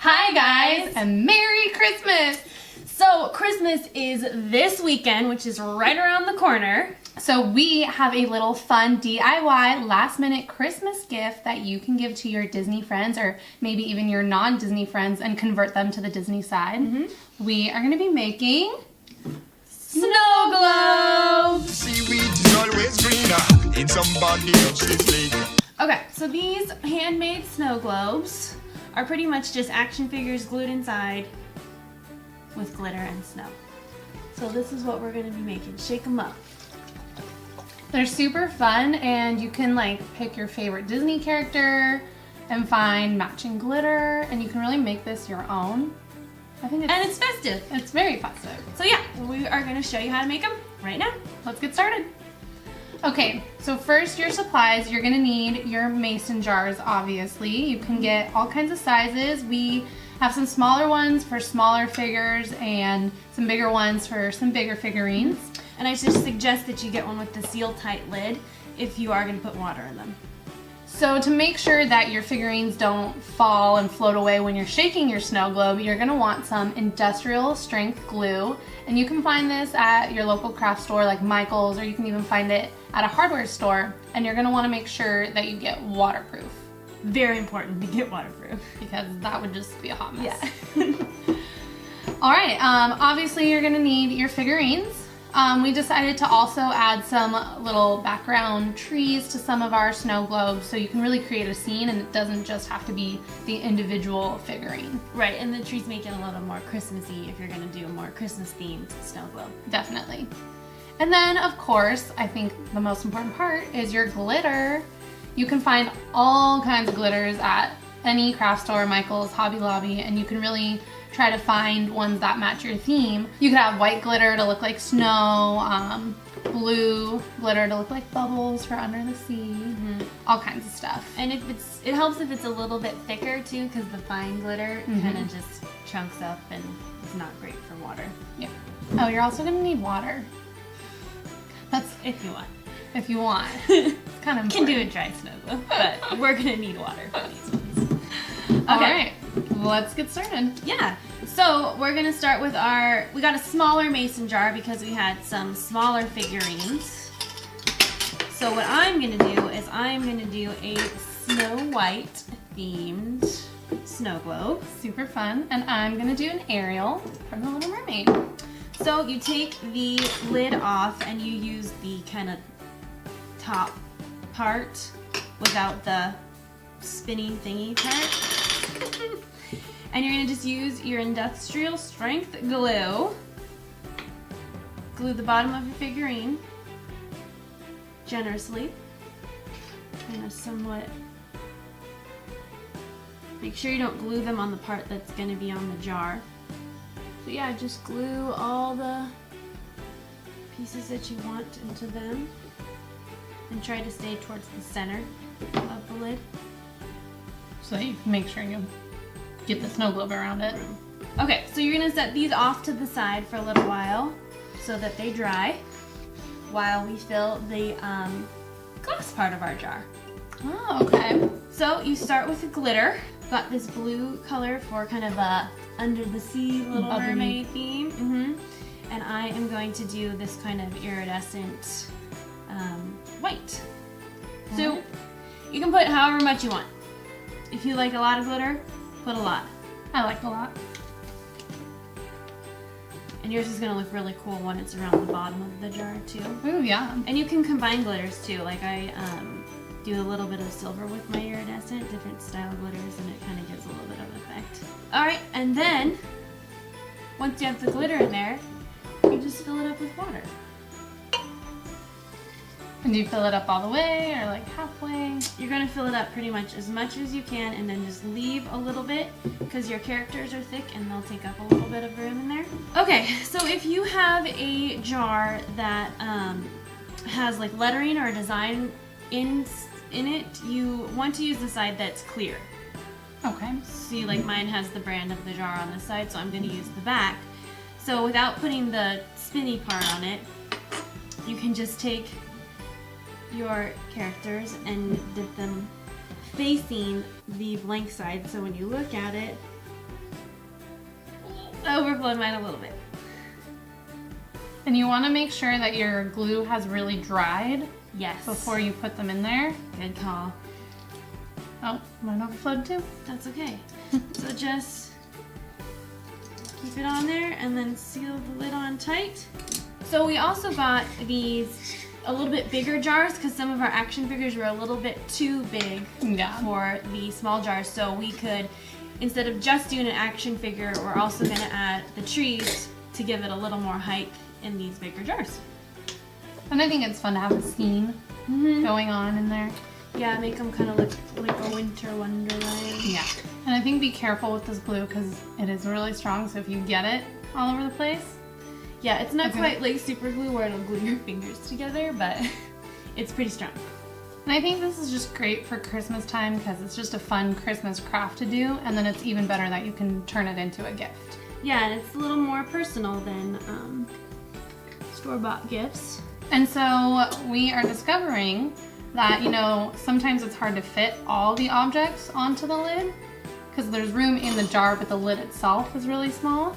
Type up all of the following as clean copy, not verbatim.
Hi guys, and Merry Christmas! So Christmas is this weekend, which is right around the corner. So we have a little fun DIY last minute Christmas gift that you can give to your Disney friends or maybe even your non-Disney friends and convert them to the Disney side. We are going to be making snow globes! Seaweed is always greener in somebody else's lake. Okay, so these handmade snow globes are pretty much just action figures glued inside with glitter and snow. So this is what we're going to be making. Shake them up. They're super fun and you can like pick your favorite Disney character and find matching glitter and you can really make this your own. I think It's festive. It's very festive. So yeah, we are going to show you how to make them right now. Let's get started. Okay, so first your supplies, you're gonna need your mason jars, obviously. You can get all kinds of sizes. We have some smaller ones for smaller figures and some bigger ones for some bigger figurines. And I just suggest that you get one with the seal tight lid if you are going to put water in them. So to make sure that your figurines don't fall and float away when you're shaking your snow globe, you're gonna want some industrial strength glue. And you can find this at your local craft store like Michael's, or you can even find it at a hardware store. And you're gonna wanna make sure that you get waterproof. Very important to get waterproof. Because that would just be a hot mess. Yeah. All right, obviously you're gonna need your figurines. We decided to also add some little background trees to some of our snow globes so you can really create a scene and it doesn't just have to be the individual figurine. Right, and the trees make it a little more Christmassy if you're going to do a more Christmas themed snow globe. Definitely. And then, of course, I think the most important part is your glitter. You can find all kinds of glitters at any craft store, Michael's, Hobby Lobby, and you can really try to find ones that match your theme. You could have white glitter to look like snow, blue glitter to look like bubbles for under the sea, all kinds of stuff. And it helps if it's a little bit thicker too, because the fine glitter kind of just chunks up and it's not great for water. Yeah. Oh, you're also gonna need water. That's if you want. If you want. It's kind of important. Can do a dry snow globe, but we're gonna need water for these ones. Okay. All right, let's get started. Yeah, so we're gonna start with we got a smaller mason jar because we had some smaller figurines. So what I'm gonna do is I'm gonna do a Snow White themed snow globe. Super fun. And I'm gonna do an Ariel from The Little Mermaid. So you take the lid off and you use the kind of top part without the spinny thingy part. And you're going to just use your industrial strength glue. Glue the bottom of your figurine generously. Kind of somewhat. Make sure you don't glue them on the part that's going to be on the jar. So yeah, just glue all the pieces that you want into them. And try to stay towards the center of the lid. So that you can make sure you get the snow globe around it. Okay, so you're gonna set these off to the side for a little while so that they dry while we fill the glass part of our jar. Oh, okay. So you start with the glitter. Got this blue color for kind of a under the sea Little Bubbly. Mermaid theme. And I am going to do this kind of iridescent white. So Alright. you can put however much you want. If you like a lot of glitter, put a lot. I like a lot. And yours is going to look really cool when it's around the bottom of the jar too. Ooh, yeah. And you can combine glitters too. Like I do a little bit of silver with my iridescent, different style glitters, and it kind of gives a little bit of effect. Alright, and then once you have the glitter in there, you just fill it up with water. And do you fill it up all the way or like halfway? You're going to fill it up pretty much as you can, and then just leave a little bit because your characters are thick and they'll take up a little bit of room in there. Okay, so if you have a jar that has like lettering or a design in it, you want to use the side that's clear. Okay. See, like mine has the brand of the jar on the side, so I'm going to use the back. So without putting the spinny part on it, you can just take your characters and dip them facing the blank side, so when you look at it, overflowed mine a little bit. And you want to make sure that your glue has really dried Yes. before you put them in there. Good call. Oh, mine overflowed too. That's okay. So just keep it on there and then seal the lid on tight. So we also got these a little bit bigger jars because some of our action figures were a little bit too big Yeah. for the small jars. So we could, instead of just doing an action figure, we're also going to add the trees to give it a little more height in these bigger jars. And I think it's fun to have a scene going on in there. Yeah, make them kind of look like a winter wonderland. Yeah. And I think be careful with this glue because it is really strong. So if you get it all over the place, Yeah, it's not Okay. quite like super glue where it'll glue your fingers together, but it's pretty strong. and I think this is just great for Christmas time because it's just a fun Christmas craft to do. And then it's even better that you can turn it into a gift. Yeah, and it's a little more personal than store-bought gifts. And so we are discovering that, sometimes it's hard to fit all the objects onto the lid because there's room in the jar, but the lid itself is really small.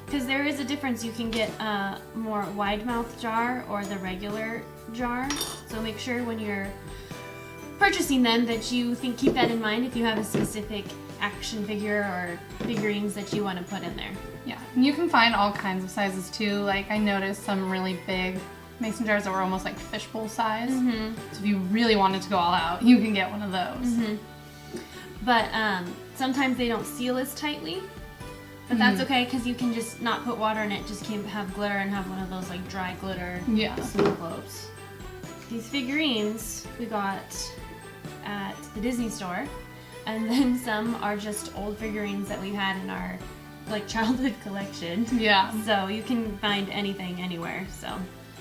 Because there is a difference. You can get a more wide-mouthed jar or the regular jar. So make sure when you're purchasing them that you keep that in mind if you have a specific action figure or figurines that you want to put in there. Yeah, and you can find all kinds of sizes too. Like I noticed some really big mason jars that were almost like fishbowl size. So if you really wanted to go all out, you can get one of those. But sometimes they don't seal as tightly. But that's okay because you can just not put water in it, just have glitter and have one of those like dry glitter Yeah. snow globes. These figurines we got at the Disney store, and then some are just old figurines that we've had in our like childhood collection. Yeah. So you can find anything anywhere. So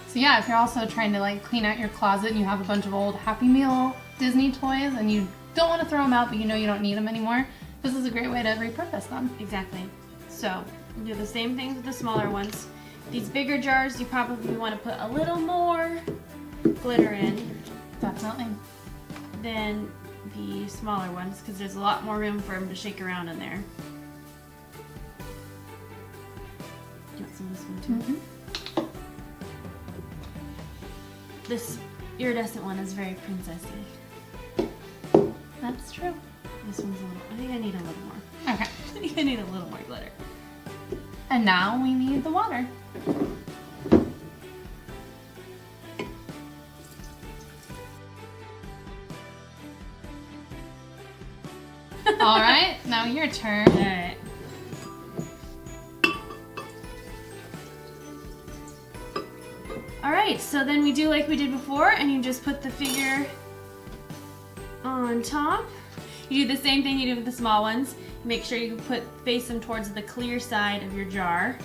So yeah, if you're also trying to like clean out your closet and you have a bunch of old Happy Meal Disney toys and you don't want to throw them out but you know you don't need them anymore, this is a great way to repurpose them. exactly. So do the same thing with the smaller ones. These bigger jars you probably want to put a little more glitter in Definitely. than the smaller ones because there's a lot more room for them to shake around in there. You want some of this one too? This iridescent one is very princessy. That's true. This one's a little, I think I need a little more. Okay. I think I need a little more glitter. And now we need the water. All right, now your turn. Alright. Alright, so then we do like we did before, and you just put the figure on top. You do the same thing you do with the small ones. Make sure you face them towards the clear side of your jar.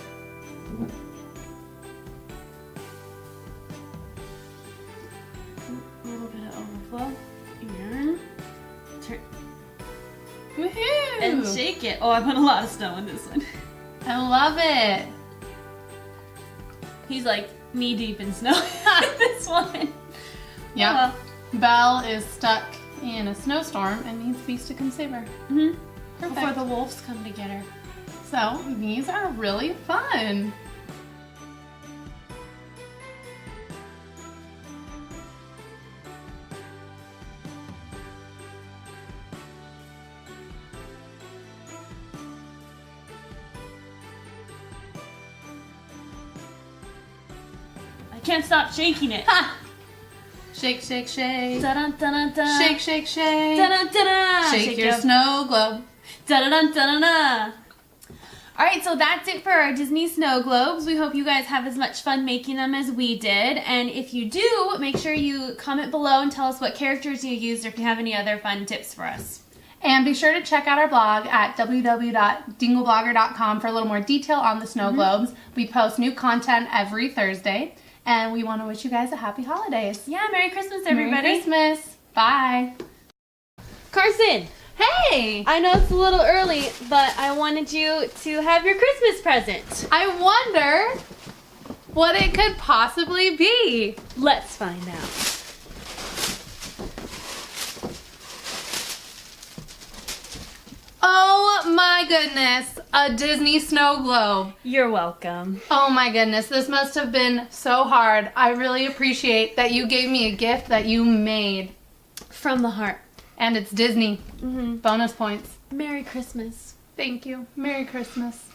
A little bit of overflow. And turn Woohoo! and shake it. Oh, I put a lot of snow in this one. I love it. He's like knee deep in snow. This one. Yeah. Oh, Belle is stuck in a snowstorm and needs Beast to come save her. well. Perfect. Before the wolves come to get her. So these are really fun. I can't stop shaking it. Ha! Shake, shake, shake. Dun dun dun. Shake, shake, shake. Dun dun. Shake your snow globe. Dun dun dun. All right, so that's it for our Disney snow globes. We hope you guys have as much fun making them as we did. And if you do, make sure you comment below and tell us what characters you used or if you have any other fun tips for us. And be sure to check out our blog at www.dingleblogger.com for a little more detail on the snow globes. We post new content every Thursday. And we want to wish you guys a happy holidays. Yeah, Merry Christmas, everybody. Merry Christmas. Bye. Carson, Hey! I know it's a little early, but I wanted you to have your Christmas present. I wonder what it could possibly be. Let's find out. Oh my goodness. a Disney snow globe. You're welcome. Oh my goodness, this must have been so hard. I really appreciate that you gave me a gift that you made. From the heart. And it's Disney. Mm-hmm. Bonus points. Merry Christmas. Thank you. Merry Christmas.